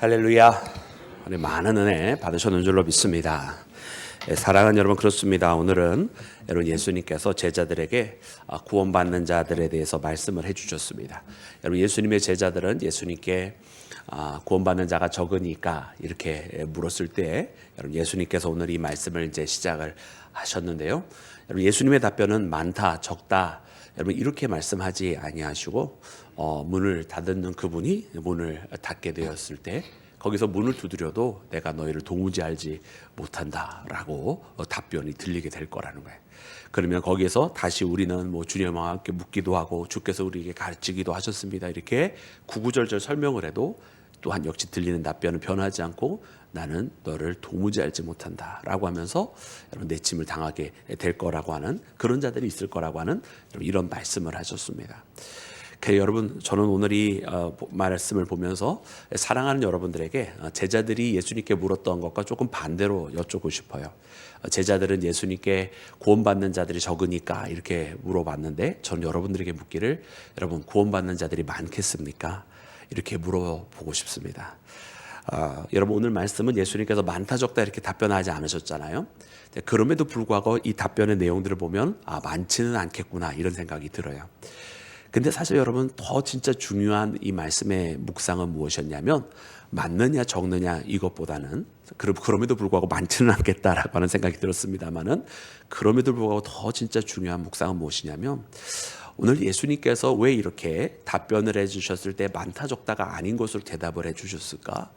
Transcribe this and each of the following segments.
할렐루야. 오늘 많은 은혜 받으셨는 줄로 믿습니다. 사랑하는 여러분, 그렇습니다. 오늘은 여러분 예수님께서 제자들에게 구원받는 자들에 대해서 말씀을 해주셨습니다. 여러분, 예수님의 제자들은 예수님께 구원받는 자가 적으니까 이렇게 물었을 때 여러분 예수님께서 오늘 이 말씀을 이제 시작을 하셨는데요. 여러분, 예수님의 답변은 많다, 적다. 여러분, 이렇게 말씀하지 아니하시고 문을 닫는 그분이 문을 닫게 되었을 때 거기서 문을 두드려도 내가 너희를 도무지 알지 못한다라고 답변이 들리게 될 거라는 거예요. 그러면 거기에서 다시 우리는 주님과 함께 묵기도 하고 주께서 우리에게 가르치기도 하셨습니다, 이렇게 구구절절 설명을 해도 또한 역시 들리는 답변은 변하지 않고 나는 너를 도무지 알지 못한다라고 하면서 여러분 내침을 당하게 될 거라고 하는 그런 자들이 있을 거라고 하는 이런 말씀을 하셨습니다. 여러분, 저는 오늘 이 말씀을 보면서 사랑하는 여러분들에게 제자들이 예수님께 물었던 것과 조금 반대로 여쭙고 싶어요. 제자들은 예수님께 구원받는 자들이 적으니까 이렇게 물어봤는데 저는 여러분들에게 묻기를, 여러분 구원받는 자들이 많겠습니까? 이렇게 물어보고 싶습니다. 여러분, 오늘 말씀은 예수님께서 많다 적다 이렇게 답변하지 않으셨잖아요. 그럼에도 불구하고 이 답변의 내용들을 보면 많지는 않겠구나 이런 생각이 들어요. 근데 사실 여러분, 더 진짜 중요한 이 말씀의 묵상은 무엇이었냐면 많느냐 적느냐 이것보다는, 그럼에도 불구하고 많지는 않겠다라고 하는 생각이 들었습니다만은, 그럼에도 불구하고 더 진짜 중요한 묵상은 무엇이냐면, 오늘 예수님께서 왜 이렇게 답변을 해주셨을 때 많다 적다가 아닌 것으로 대답을 해주셨을까?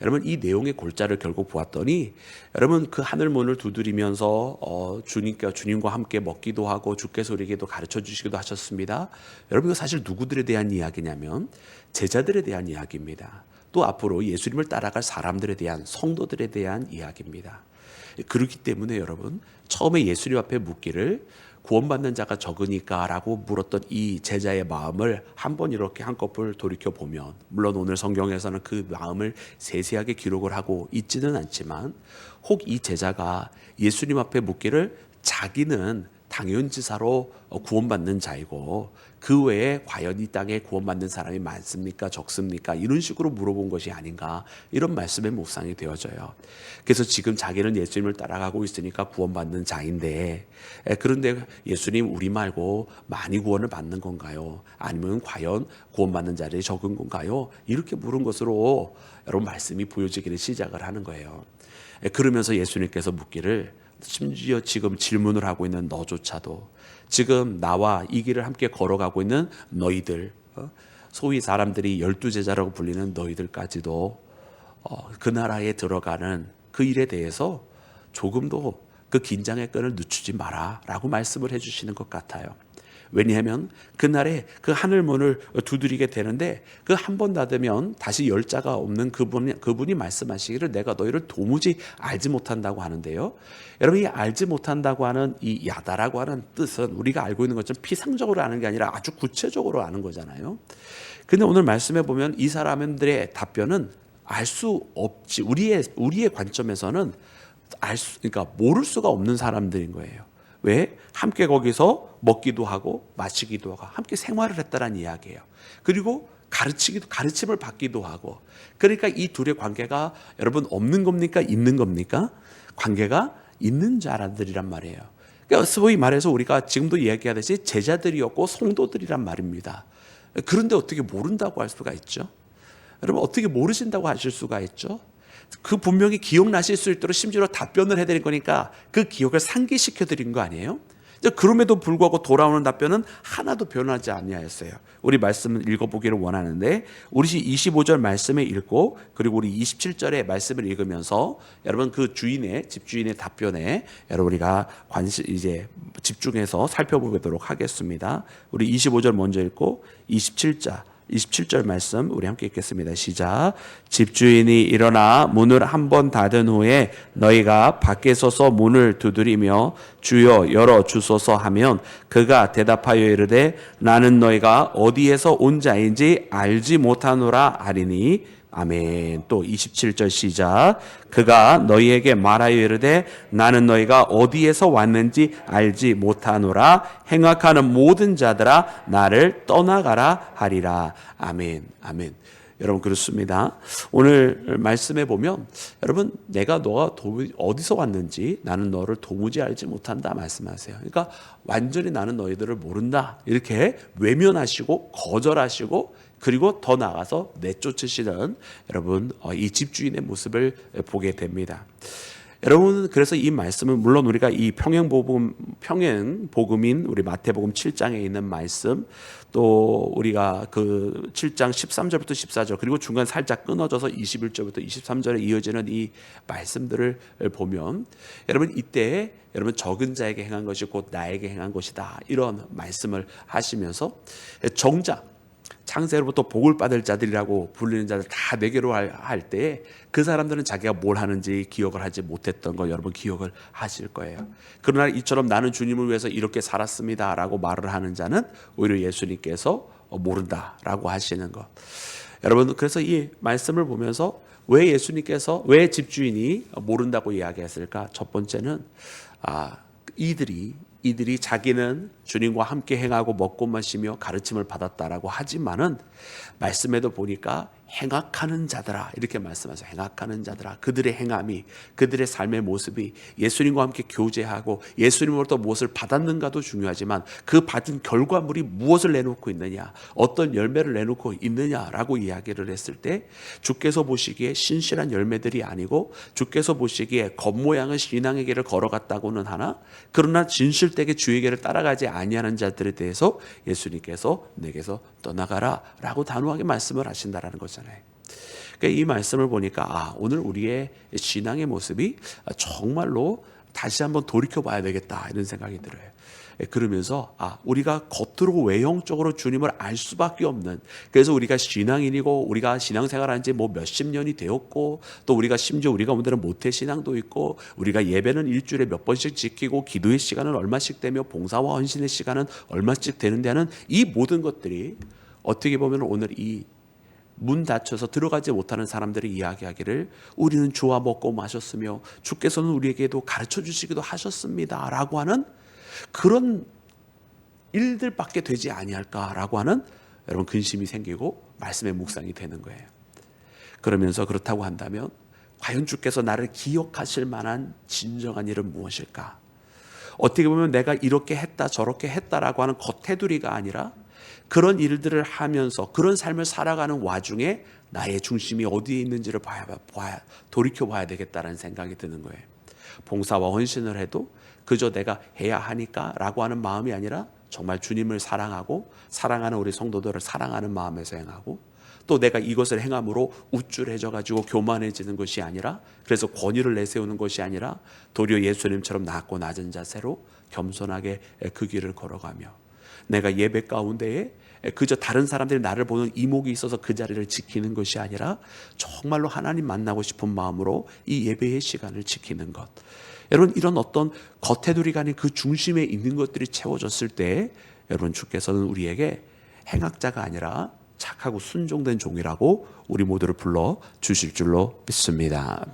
여러분, 이 내용의 골자를 결국 보았더니 여러분, 그 하늘 문을 두드리면서 주님과 함께 먹기도 하고 주께서 우리에게도 가르쳐 주시기도 하셨습니다. 여러분, 이거 사실 누구들에 대한 이야기냐면 제자들에 대한 이야기입니다. 또 앞으로 예수님을 따라갈 사람들에 대한, 성도들에 대한 이야기입니다. 그렇기 때문에 여러분, 처음에 예수님 앞에 묻기를 구원받는 자가 적으니까 라고 물었던 이 제자의 마음을 한번 이렇게 한꺼풀 돌이켜보면, 물론 오늘 성경에서는 그 마음을 세세하게 기록을 하고 있지는 않지만, 혹 이 제자가 예수님 앞에 묻기를 자기는 당연지사로 구원받는 자이고 그 외에 과연 이 땅에 구원받는 사람이 많습니까 적습니까 이런 식으로 물어본 것이 아닌가, 이런 말씀의 묵상이 되어져요. 그래서 지금 자기는 예수님을 따라가고 있으니까 구원받는 자인데, 그런데 예수님, 우리 말고 많이 구원을 받는 건가요? 아니면 과연 구원받는 자들이 적은 건가요? 이렇게 물은 것으로 여러분 말씀이 보여지기를 시작을 하는 거예요. 그러면서 예수님께서 묻기를, 심지어 지금 질문을 하고 있는 너조차도, 지금 나와 이 길을 함께 걸어가고 있는 너희들, 소위 사람들이 12제자라고 불리는 너희들까지도 그 나라에 들어가는 그 일에 대해서 조금도 그 긴장의 끈을 늦추지 마라 라고 말씀을 해주시는 것 같아요. 왜냐하면 그날에 그 하늘문을 두드리게 되는데 그 한 번 닫으면 다시 열자가 없는 그분이 말씀하시기를 내가 너희를 도무지 알지 못한다고 하는데요. 여러분, 이 알지 못한다고 하는 이 야다라고 하는 뜻은 우리가 알고 있는 것처럼 피상적으로 아는 게 아니라 아주 구체적으로 아는 거잖아요. 근데 오늘 말씀해 보면 이 사람들의 답변은 알 수 없지, 우리의 관점에서는 그러니까 모를 수가 없는 사람들인 거예요. 왜? 함께 거기서 먹기도 하고 마시기도 하고 함께 생활을 했다는 이야기예요. 그리고 가르침을 받기도 하고. 그러니까 이 둘의 관계가 여러분 없는 겁니까? 있는 겁니까? 관계가 있는 자들이란 말이에요. 그러니까 소위 말해서 우리가 지금도 이야기하듯이 제자들이었고 성도들이란 말입니다. 그런데 어떻게 모른다고 할 수가 있죠? 여러분, 어떻게 모르신다고 하실 수가 있죠? 그 분명히 기억나실 수 있도록 심지어 답변을 해드린 거니까 그 기억을 상기시켜 드린 거 아니에요? 그럼에도 불구하고 돌아오는 답변은 하나도 변하지 아니하였어요. 우리 말씀을 읽어보기를 원하는데, 우리 25절 말씀을 읽고 그리고 우리 27절의 말씀을 읽으면서 여러분 그 집주인의 답변에 여러분 우리가 이제 집중해서 살펴보도록 하겠습니다. 우리 25절 먼저 읽고 27절 말씀 우리 함께 읽겠습니다. 시작. 집주인이 일어나 문을 한 번 닫은 후에 너희가 밖에 서서 문을 두드리며 주여 열어 주소서 하면 그가 대답하여 이르되 나는 너희가 어디에서 온 자인지 알지 못하노라 하리니. 아멘. 또 27절 시작. 그가 너희에게 말하여 이르되 나는 너희가 어디에서 왔는지 알지 못하노라. 행악하는 모든 자들아 나를 떠나가라 하리라. 아멘. 아멘. 여러분 그렇습니다. 오늘 말씀에 보면 여러분 너가 어디서 왔는지 나는 너를 도무지 알지 못한다 말씀하세요. 그러니까 완전히 나는 너희들을 모른다 이렇게 외면하시고 거절하시고 그리고 더 나아가서 내쫓으시는 여러분 이 집주인의 모습을 보게 됩니다. 여러분 그래서 이 말씀은 물론 우리가 이 평행복음인 우리 마태복음 7장에 있는 말씀 또 우리가 그 7장 13절부터 14절 그리고 중간 살짝 끊어져서 21절부터 23절에 이어지는 이 말씀들을 보면 여러분 이때 여러분 적은 자에게 행한 것이 곧 나에게 행한 것이다 이런 말씀을 하시면서 정작 창세로부터 복을 받을 자들이라고 불리는 자들 다 내게로 할 때에 그 사람들은 자기가 뭘 하는지 기억을 하지 못했던 거 여러분 기억을 하실 거예요. 그러나 이처럼 나는 주님을 위해서 이렇게 살았습니다 라고 말을 하는 자는 오히려 예수님께서 모른다라고 하시는 것. 여러분 그래서 이 말씀을 보면서 왜 집주인이 모른다고 이야기했을까? 첫 번째는 이들이 자기는 주님과 함께 행하고 먹고 마시며 가르침을 받았다라고 하지만은 말씀에도 보니까 행악하는 자들아 이렇게 말씀하세요. 행악하는 자들아 그들의 행함이 그들의 삶의 모습이 예수님과 함께 교제하고 예수님으로부터 무엇을 받았는가도 중요하지만 그 받은 결과물이 무엇을 내놓고 있느냐 어떤 열매를 내놓고 있느냐라고 이야기를 했을 때 주께서 보시기에 신실한 열매들이 아니고 주께서 보시기에 겉모양은 신앙의 길을 걸어갔다고는 하나 그러나 진실되게 주의 길을 따라가지 아니하는 자들에 대해서 예수님께서 내게서 떠나가라 라고 단호하게 말씀을 하신다라는 거잖아요. 그러니까 이 말씀을 보니까 오늘 우리의 신앙의 모습이 정말로 다시 한번 돌이켜 봐야 되겠다 이런 생각이 들어요. 그러면서 우리가 겉으로 외형적으로 주님을 알 수밖에 없는 그래서 우리가 신앙인이고 우리가 신앙생활한 지 뭐 몇십 년이 되었고 또 우리가 심지어 우리가 오늘은 모태신앙도 있고 우리가 예배는 일주일에 몇 번씩 지키고 기도의 시간은 얼마씩 되며 봉사와 헌신의 시간은 얼마씩 되는데 하는 이 모든 것들이 어떻게 보면 오늘 이 문 닫혀서 들어가지 못하는 사람들이 이야기하기를 우리는 주와 먹고 마셨으며 주께서는 우리에게도 가르쳐 주시기도 하셨습니다 라고 하는 그런 일들밖에 되지 아니할까라고 하는 여러분 근심이 생기고 말씀의 묵상이 되는 거예요. 그러면서 그렇다고 한다면 과연 주께서 나를 기억하실 만한 진정한 일은 무엇일까? 어떻게 보면 내가 이렇게 했다 저렇게 했다라고 하는 겉테두리가 아니라 그런 일들을 하면서 그런 삶을 살아가는 와중에 나의 중심이 어디에 있는지를 돌이켜봐야 되겠다는 생각이 드는 거예요. 봉사와 헌신을 해도 그저 내가 해야 하니까 라고 하는 마음이 아니라 정말 주님을 사랑하고 사랑하는 우리 성도들을 사랑하는 마음에서 행하고 또 내가 이것을 행함으로 우쭐해져 가지고 교만해지는 것이 아니라 그래서 권위를 내세우는 것이 아니라 도리어 예수님처럼 낮고 낮은 자세로 겸손하게 그 길을 걸어가며 내가 예배 가운데에 그저 다른 사람들이 나를 보는 이목이 있어서 그 자리를 지키는 것이 아니라 정말로 하나님 만나고 싶은 마음으로 이 예배의 시간을 지키는 것. 여러분 이런 어떤 겉테두리가 아닌 그 중심에 있는 것들이 채워졌을 때 여러분 주께서는 우리에게 행악자가 아니라 착하고 순종된 종이라고 우리 모두를 불러 주실 줄로 믿습니다.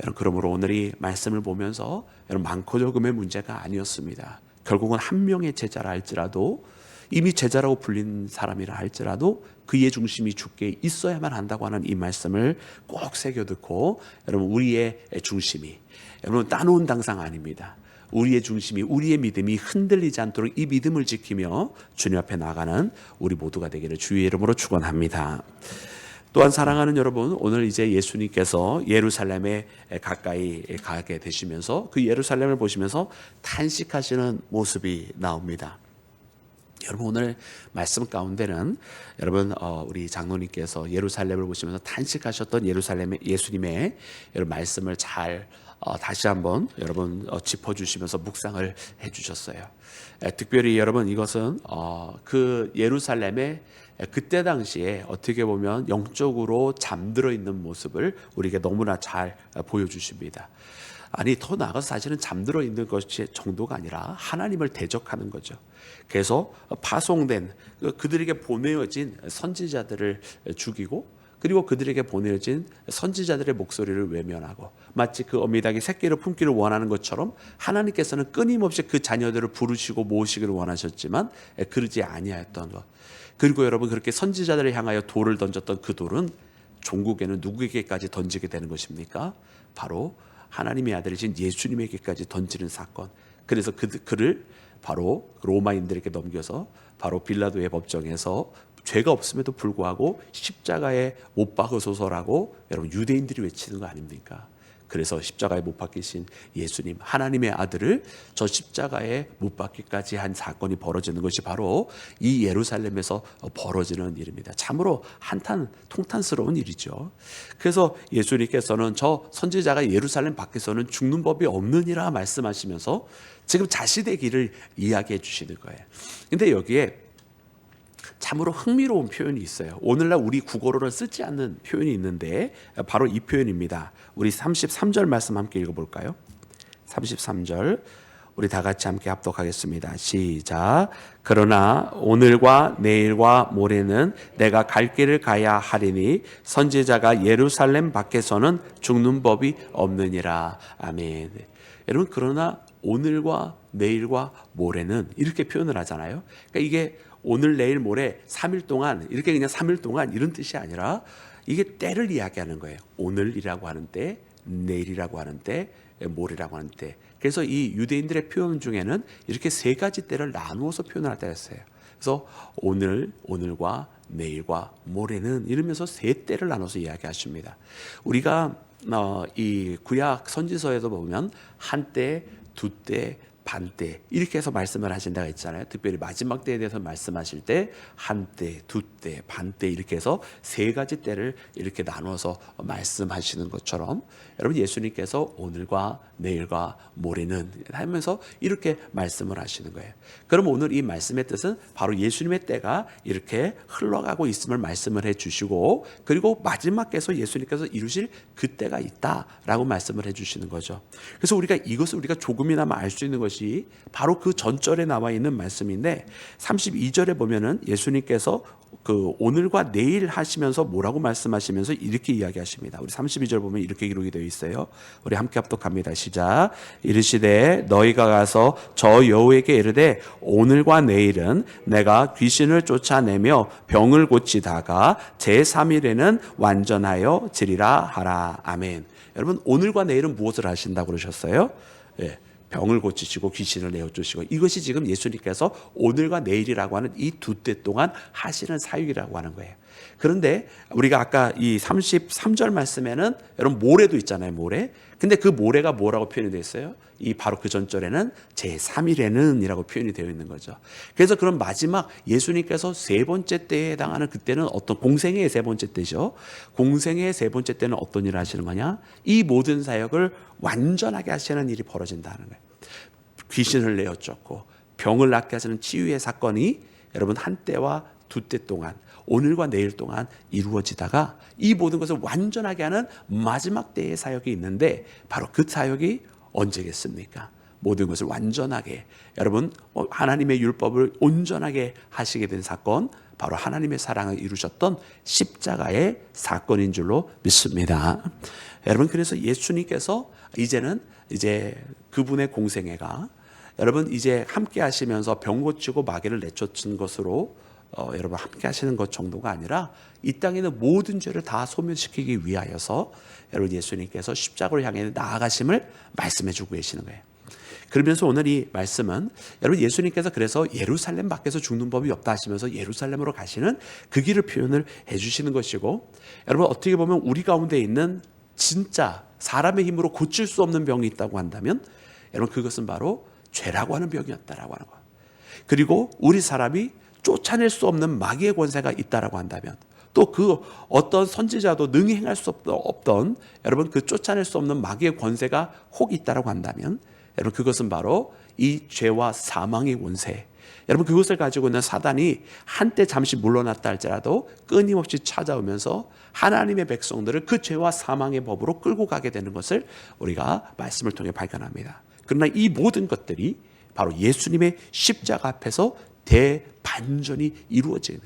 여러분 그러므로 오늘 이 말씀을 보면서 여러분 많고 적음의 문제가 아니었습니다. 결국은 한 명의 제자라 할지라도 이미 제자라고 불린 사람이라 할지라도 그의 중심이 주께 있어야만 한다고 하는 이 말씀을 꼭 새겨듣고 여러분 우리의 중심이 여러분 따놓은 당상 아닙니다. 우리의 중심이 우리의 믿음이 흔들리지 않도록 이 믿음을 지키며 주님 앞에 나가는 우리 모두가 되기를 주의 이름으로 축원합니다. 또한 사랑하는 여러분 오늘 이제 예수님께서 예루살렘에 가까이 가게 되시면서 그 예루살렘을 보시면서 탄식하시는 모습이 나옵니다. 여러분 오늘 말씀 가운데는 여러분 우리 장로님께서 예루살렘을 보시면서 탄식하셨던 예수님의 여러분 말씀을 잘 다시 한번 여러분 짚어주시면서 묵상을 해주셨어요. 특별히 여러분 이것은 그 예루살렘의 그때 당시에 어떻게 보면 영적으로 잠들어 있는 모습을 우리에게 너무나 잘 보여주십니다. 아니 더 나아가서 사실은 잠들어 있는 것이 정도가 아니라 하나님을 대적하는 거죠. 그래서 파송된 그들에게 보내어진 선지자들을 죽이고 그리고 그들에게 보내어진 선지자들의 목소리를 외면하고 마치 그 어미닭이 새끼를 품기를 원하는 것처럼 하나님께서는 끊임없이 그 자녀들을 부르시고 모으시기를 원하셨지만 그러지 아니하였던 것. 그리고 여러분 그렇게 선지자들을 향하여 돌을 던졌던 그 돌은 종국에는 누구에게까지 던지게 되는 것입니까? 바로 하나님의 아들이신 예수님에게까지 던지는 사건. 그래서 그를 바로 로마인들에게 넘겨서 바로 빌라도의 법정에서 죄가 없음에도 불구하고 십자가에 못 박으소서라고 여러분 유대인들이 외치는 거 아닙니까? 그래서 십자가에 못 박히신 예수님, 하나님의 아들을 저 십자가에 못 박기까지 한 사건이 벌어지는 것이 바로 이 예루살렘에서 벌어지는 일입니다. 참으로 통탄스러운 일이죠. 그래서 예수님께서는 저 선지자가 예루살렘 밖에서는 죽는 법이 없느니라 말씀하시면서 지금 자신의 길을 이야기해 주시는 거예요. 근데 여기에 참으로 흥미로운 표현이 있어요. 오늘날 우리 국어로는 쓰지 않는 표현이 있는데 바로 이 표현입니다. 우리 33절 말씀 함께 읽어볼까요? 33절 우리 다 같이 함께 합독하겠습니다. 시작. 그러나 오늘과 내일과 모레는 내가 갈 길을 가야 하리니 선지자가 예루살렘 밖에서는 죽는 법이 없느니라. 아멘. 여러분 그러나 오늘과 내일과 모레는 이렇게 표현을 하잖아요. 그러니까 이게 오늘 내일 모레 3일 동안 이렇게 그냥 3일 동안 이런 뜻이 아니라 이게 때를 이야기하는 거예요. 오늘이라고 하는 때, 내일이라고 하는 때, 모레라고 하는 때. 그래서 이 유대인들의 표현 중에는 이렇게 세 가지 때를 나누어서 표현을 할 때가 있어요. 그래서 오늘과 내일과 모레는 이러면서 세 때를 나눠서 이야기하십니다. 우리가 이 구약 선지서에도 보면 한때, 두때, 반때 이렇게 해서 말씀을 하신 데가 있잖아요. 특별히 마지막 때에 대해서 말씀하실 때 한때, 두때, 반때 이렇게 해서 세 가지 때를 이렇게 나눠서 말씀하시는 것처럼 여러분 예수님께서 오늘과 내일과 모레는 하면서 이렇게 말씀을 하시는 거예요. 그럼 오늘 이 말씀의 뜻은 바로 예수님의 때가 이렇게 흘러가고 있음을 말씀을 해주시고 그리고 마지막에서 예수님께서 이루실 그 때가 있다라고 말씀을 해주시는 거죠. 그래서 이것을 우리가 조금이나마 알 수 있는 것이 바로 그 전절에 나와 있는 말씀인데 32절에 보면은 예수님께서 그 오늘과 내일 하시면서 뭐라고 말씀하시면서 이렇게 이야기하십니다. 우리 32절 보면 이렇게 기록이 되어 있어요. 우리 함께 합독합니다. 시작. 이르시되 너희가 가서 저 여호에게 이르되 오늘과 내일은 내가 귀신을 쫓아내며 병을 고치다가 제3일에는 완전하여 지리라 하라. 아멘. 여러분 오늘과 내일은 무엇을 하신다고 그러셨어요? 예. 병을 고치시고 귀신을 내어주시고 이것이 지금 예수님께서 오늘과 내일이라고 하는 이 두 때 동안 하시는 사역이라고 하는 거예요. 그런데 우리가 아까 이 33절 말씀에는 여러분 모레도 있잖아요. 모레. 근데 그 모레가 뭐라고 표현이 되어 있어요? 이 바로 그 전절에는 제3일에는 이라고 표현이 되어 있는 거죠. 그래서 그런 마지막 예수님께서 세 번째 때에 해당하는 그때는 어떤 공생애의 세 번째 때죠. 공생애의 세 번째 때는 어떤 일을 하시는 거냐? 이 모든 사역을 완전하게 하시는 일이 벌어진다는 거예요. 귀신을 내어 쫓고 병을 낫게 하시는 치유의 사건이 여러분 한때와 두 때 동안 오늘과 내일 동안 이루어지다가 이 모든 것을 완전하게 하는 마지막 때의 사역이 있는데 바로 그 사역이 언제겠습니까? 모든 것을 완전하게 여러분 하나님의 율법을 온전하게 하시게 된 사건 바로 하나님의 사랑을 이루셨던 십자가의 사건인 줄로 믿습니다. 여러분 그래서 예수님께서 이제 그분의 공생애가 여러분 이제 함께 하시면서 병 고치고 마귀를 내쫓은 것으로 여러분 함께 하시는 것 정도가 아니라 이 땅에 있는 모든 죄를 다 소멸시키기 위하여서 여러분 예수님께서 십자가를 향해 나아가심을 말씀해 주고 계시는 거예요. 그러면서 오늘 이 말씀은 여러분 예수님께서 그래서 예루살렘 밖에서 죽는 법이 없다 하시면서 예루살렘으로 가시는 그 길을 표현을 해 주시는 것이고 여러분 어떻게 보면 우리 가운데 있는 진짜 사람의 힘으로 고칠 수 없는 병이 있다고 한다면 여러분 그것은 바로 죄라고 하는 병이었다라고 하는 거예요. 그리고 우리 사람이 쫓아낼 수 없는 마귀의 권세가 있다라고 한다면 또 그 어떤 선지자도 능히 행할 수 없던 여러분 그 쫓아낼 수 없는 마귀의 권세가 혹 있다라고 한다면 여러분 그것은 바로 이 죄와 사망의 권세 여러분 그것을 가지고 있는 사단이 한때 잠시 물러났다 할지라도 끊임없이 찾아오면서 하나님의 백성들을 그 죄와 사망의 법으로 끌고 가게 되는 것을 우리가 말씀을 통해 발견합니다. 그러나 이 모든 것들이 바로 예수님의 십자가 앞에서 대반전이 이루어지는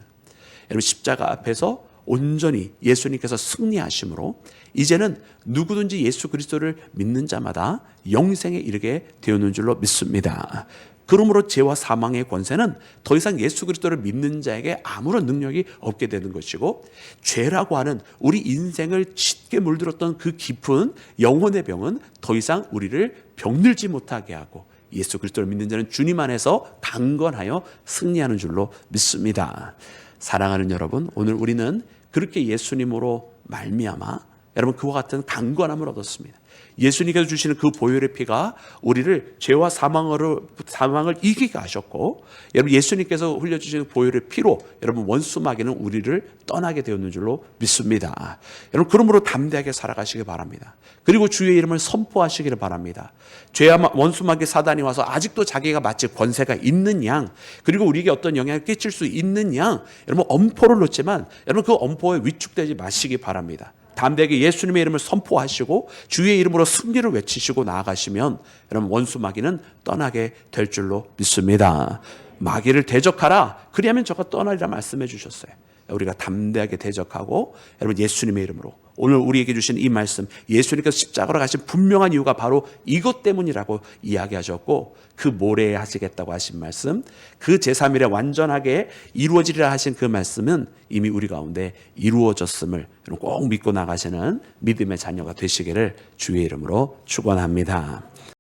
여러분 십자가 앞에서 온전히 예수님께서 승리하심으로 이제는 누구든지 예수 그리스도를 믿는 자마다 영생에 이르게 되었는 줄로 믿습니다. 그러므로 죄와 사망의 권세는 더 이상 예수 그리스도를 믿는 자에게 아무런 능력이 없게 되는 것이고, 죄라고 하는 우리 인생을 짙게 물들었던 그 깊은 영혼의 병은 더 이상 우리를 병들지 못하게 하고, 예수 그리스도를 믿는 자는 주님 안에서 강건하여 승리하는 줄로 믿습니다. 사랑하는 여러분, 오늘 우리는 그렇게 예수님으로 말미암아 여러분 그와 같은 강건함을 얻었습니다. 예수님께서 주시는 그 보혈의 피가 우리를 죄와 사망을 이기게 하셨고, 여러분 예수님께서 흘려주시는 보혈의 피로 여러분 원수마귀는 우리를 떠나게 되었는 줄로 믿습니다. 여러분 그러므로 담대하게 살아가시기 바랍니다. 그리고 주의 이름을 선포하시기를 바랍니다. 죄와 원수마귀 사단이 와서 아직도 자기가 마치 권세가 있는 양, 그리고 우리에게 어떤 영향을 끼칠 수 있는 양, 여러분 엄포를 놓지만 여러분 그 엄포에 위축되지 마시기 바랍니다. 담대하게 예수님의 이름을 선포하시고 주의 이름으로 승리를 외치시고 나아가시면 여러분 원수 마귀는 떠나게 될 줄로 믿습니다. 마귀를 대적하라, 그리하면 저가 떠나리라 말씀해 주셨어요. 우리가 담대하게 대적하고 여러분 예수님의 이름으로, 오늘 우리에게 주신 이 말씀, 예수님께서 십자가로 가신 분명한 이유가 바로 이것 때문이라고 이야기하셨고, 그 모레에 하시겠다고 하신 말씀, 그 제3일에 완전하게 이루어지리라 하신 그 말씀은 이미 우리 가운데 이루어졌음을 꼭 믿고 나가시는 믿음의 자녀가 되시기를 주의 이름으로 축원합니다.